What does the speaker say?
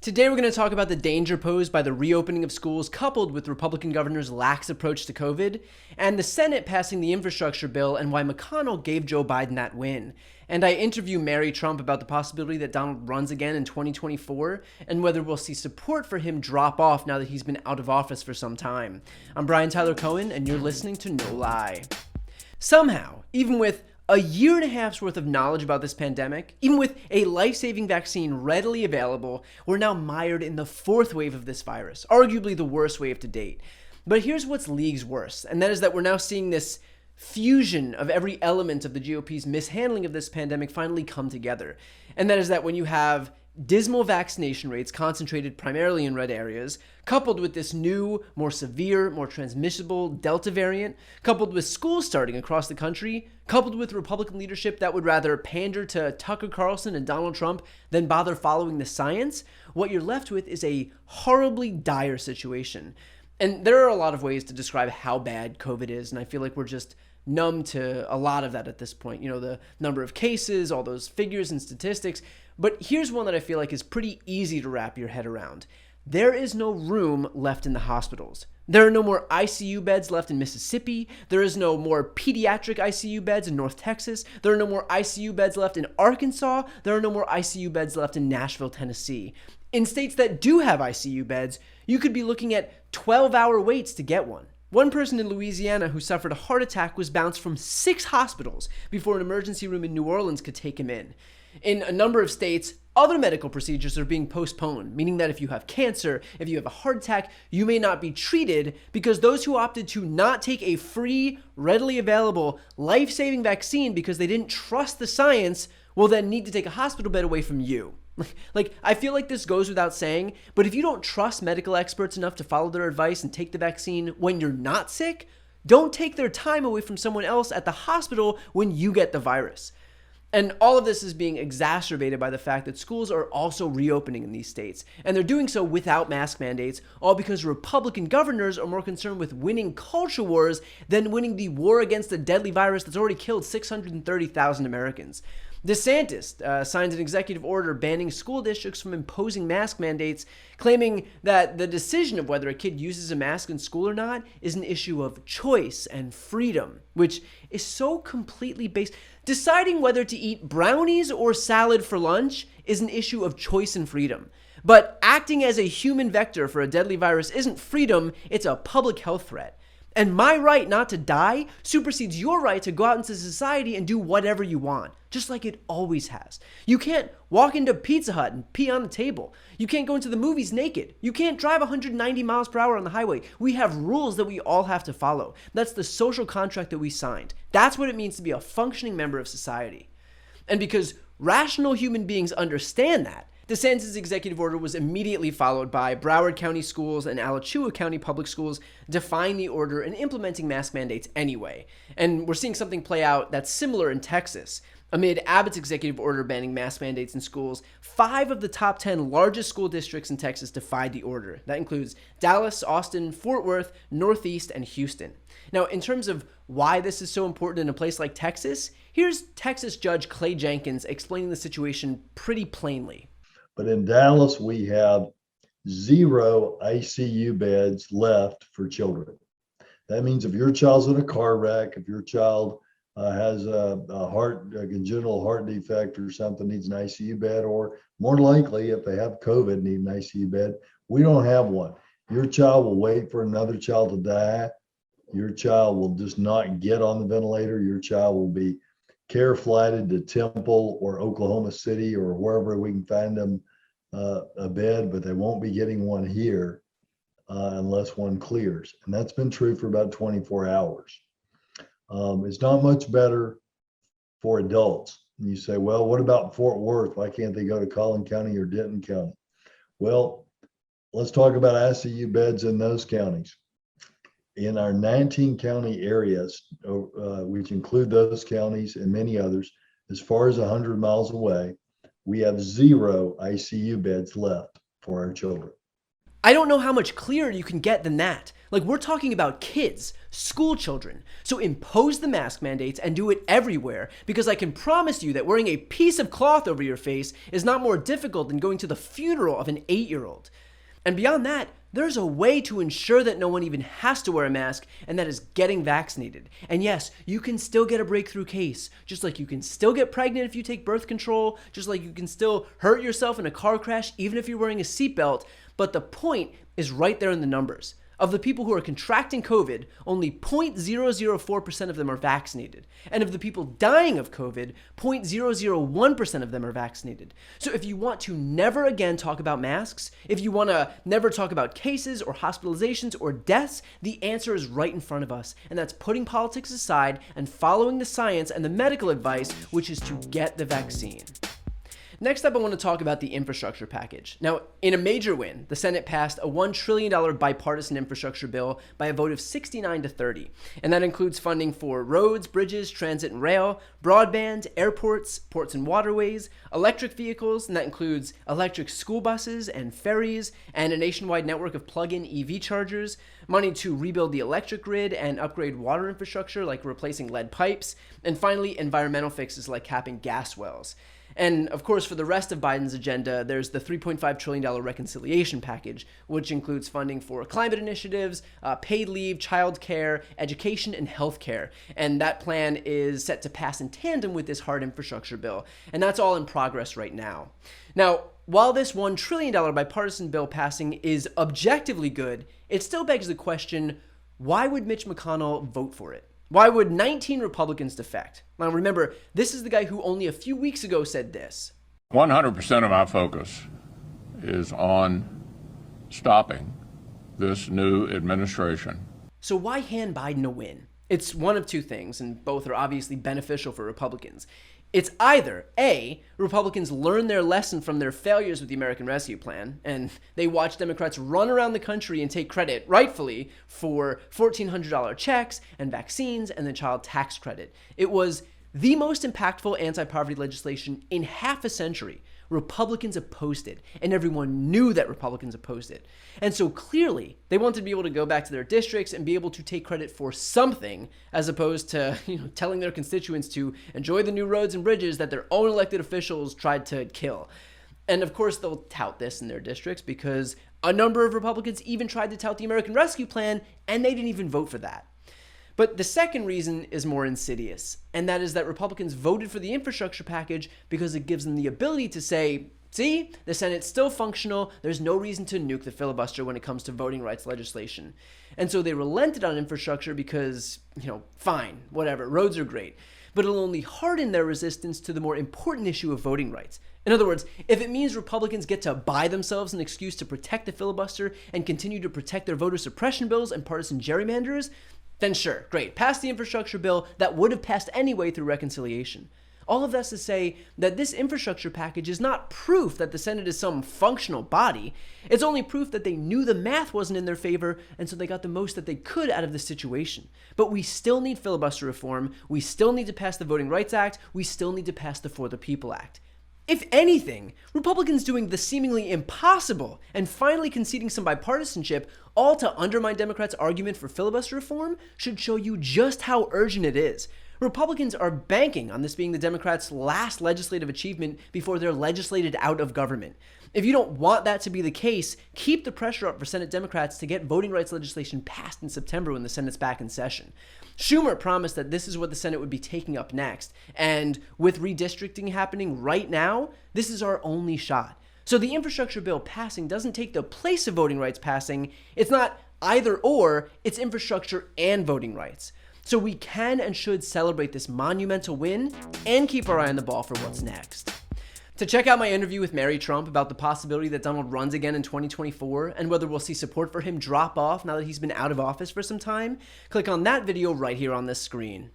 Today we're going to talk about the danger posed by the reopening of schools coupled with Republican governors' lax approach to COVID, and the Senate passing the infrastructure bill and why McConnell gave Joe Biden that win. And I interview Mary Trump about the possibility that Donald runs again in 2024 and whether we'll see support for him drop off now that he's been out of office for some time. I'm Brian Tyler Cohen, and you're listening to No Lie. Somehow, even with a year and a half's worth of knowledge about this pandemic, even with a life-saving vaccine readily available, we're now mired in the fourth wave of this virus, arguably the worst wave to date. But here's what's leagues worse, and that is that we're now seeing this fusion of every element of the GOP's mishandling of this pandemic finally come together. And that is that when you have dismal vaccination rates concentrated primarily in red areas, coupled with this new, more severe, more transmissible Delta variant, coupled with schools starting across the country, coupled with Republican leadership that would rather pander to Tucker Carlson and Donald Trump than bother following the science, what you're left with is a horribly dire situation. And there are a lot of ways to describe how bad COVID is, and I feel like we're just numb to a lot of that at this point. You know, the number of cases, all those figures and statistics. But here's one that I feel like is pretty easy to wrap your head around. There is no room left in the hospitals. There are no more ICU beds left in Mississippi. There is no more pediatric ICU beds in North Texas. There are no more ICU beds left in Arkansas. There are no more ICU beds left in Nashville, Tennessee. In states that do have ICU beds, you could be looking at 12-hour waits to get one. One person in Louisiana who suffered a heart attack was bounced from 6 hospitals before an emergency room in New Orleans could take him in. In a number of states, other medical procedures are being postponed, meaning that if you have cancer, if you have a heart attack, you may not be treated because those who opted to not take a free, readily available, life-saving vaccine because they didn't trust the science will then need to take a hospital bed away from you. Like, I feel like this goes without saying, but if you don't trust medical experts enough to follow their advice and take the vaccine when you're not sick, don't take their time away from someone else at the hospital when you get the virus. And all of this is being exacerbated by the fact that schools are also reopening in these states, and they're doing so without mask mandates, all because Republican governors are more concerned with winning culture wars than winning the war against a deadly virus that's already killed 630,000 Americans. DeSantis signed an executive order banning school districts from imposing mask mandates, claiming that the decision of whether a kid uses a mask in school or not is an issue of choice and freedom, which is so completely based. Deciding whether to eat brownies or salad for lunch is an issue of choice and freedom. But acting as a human vector for a deadly virus isn't freedom, it's a public health threat. And my right not to die supersedes your right to go out into society and do whatever you want, just like it always has. You can't walk into Pizza Hut and pee on the table. You can't go into the movies naked. You can't drive 190 miles per hour on the highway. We have rules that we all have to follow. That's the social contract that we signed. That's what it means to be a functioning member of society. And because rational human beings understand that, DeSantis' executive order was immediately followed by Broward County Schools and Alachua County Public Schools defying the order and implementing mask mandates anyway. And we're seeing something play out that's similar in Texas. Amid Abbott's executive order banning mask mandates in schools, 5 of the top 10 largest school districts in Texas defied the order. That includes Dallas, Austin, Fort Worth, Northeast, and Houston. Now, in terms of why this is so important in a place like Texas, here's Texas Judge Clay Jenkins explaining the situation pretty plainly. But in Dallas, we have 0 ICU beds left for children. That means if your child's in a car wreck, if your child has a congenital heart defect or something, needs an ICU bed, or more likely, if they have COVID, need an ICU bed, we don't have one. Your child will wait for another child to die. Your child will just not get on the ventilator. Your child will be care flighted to Temple or Oklahoma City or wherever we can find them a bed, but they won't be getting one here unless one clears. And that's been true for about 24 hours. It's not much better for adults. And you say, well, what about Fort Worth? Why can't they go to Collin County or Denton County? Well, let's talk about ICU beds in those counties. In our 19 county areas, which include those counties and many others, as far as 100 miles away, we have 0 ICU beds left for our children. I don't know how much clearer you can get than that. Like, we're talking about kids, school children. So impose the mask mandates and do it everywhere, because I can promise you that wearing a piece of cloth over your face is not more difficult than going to the funeral of an 8-year-old. And beyond that, there's a way to ensure that no one even has to wear a mask, and that is getting vaccinated. And yes, you can still get a breakthrough case, just like you can still get pregnant if you take birth control, just like you can still hurt yourself in a car crash even if you're wearing a seatbelt. But the point is right there in the numbers. Of the people who are contracting COVID, only 0.004% of them are vaccinated. And of the people dying of COVID, 0.001% of them are vaccinated. So if you want to never again talk about masks, if you want to never talk about cases or hospitalizations or deaths, the answer is right in front of us. And that's putting politics aside and following the science and the medical advice, which is to get the vaccine. Next up, I want to talk about the infrastructure package. Now, in a major win, the Senate passed a $1 trillion bipartisan infrastructure bill by a vote of 69-30. And that includes funding for roads, bridges, transit and rail, broadband, airports, ports and waterways, electric vehicles, and that includes electric school buses and ferries, and a nationwide network of plug-in EV chargers, money to rebuild the electric grid and upgrade water infrastructure like replacing lead pipes, and finally, environmental fixes like capping gas wells. And of course, for the rest of Biden's agenda, there's the $3.5 trillion reconciliation package, which includes funding for climate initiatives, paid leave, childcare, education, and healthcare. And that plan is set to pass in tandem with this hard infrastructure bill. And that's all in progress right now. Now, while this $1 trillion bipartisan bill passing is objectively good, it still begs the question, why would Mitch McConnell vote for it? Why would 19 Republicans defect? Now remember, this is the guy who only a few weeks ago said this. 100% of my focus is on stopping this new administration. So why hand Biden a win? It's one of two things, and both are obviously beneficial for Republicans. It's either A, Republicans learn their lesson from their failures with the American Rescue Plan, and they watch Democrats run around the country and take credit, rightfully, for $1,400 checks and vaccines and the child tax credit. It was the most impactful anti-poverty legislation in half a century. Republicans opposed it, and everyone knew that Republicans opposed it. And so clearly, they wanted to be able to go back to their districts and be able to take credit for something, as opposed to telling their constituents to enjoy the new roads and bridges that their own elected officials tried to kill. And of course, they'll tout this in their districts because a number of Republicans even tried to tout the American Rescue Plan, and they didn't even vote for that. But the second reason is more insidious, and that is that Republicans voted for the infrastructure package because it gives them the ability to say, see, the Senate's still functional, there's no reason to nuke the filibuster when it comes to voting rights legislation. And so they relented on infrastructure because, fine, whatever, roads are great. But it'll only harden their resistance to the more important issue of voting rights. In other words, if it means Republicans get to buy themselves an excuse to protect the filibuster and continue to protect their voter suppression bills and partisan gerrymanders, then sure, great, pass the infrastructure bill that would have passed anyway through reconciliation. All of that's to say that this infrastructure package is not proof that the Senate is some functional body. It's only proof that they knew the math wasn't in their favor, and so they got the most that they could out of the situation. But we still need filibuster reform, we still need to pass the Voting Rights Act, we still need to pass the For the People Act. If anything, Republicans doing the seemingly impossible and finally conceding some bipartisanship, all to undermine Democrats' argument for filibuster reform, should show you just how urgent it is. Republicans are banking on this being the Democrats' last legislative achievement before they're legislated out of government. If you don't want that to be the case, keep the pressure up for Senate Democrats to get voting rights legislation passed in September when the Senate's back in session. Schumer promised that this is what the Senate would be taking up next, and with redistricting happening right now, this is our only shot. So the infrastructure bill passing doesn't take the place of voting rights passing. It's not either or, it's infrastructure and voting rights. So we can and should celebrate this monumental win and keep our eye on the ball for what's next. To check out my interview with Mary Trump about the possibility that Donald runs again in 2024 and whether we'll see support for him drop off now that he's been out of office for some time, click on that video right here on this screen.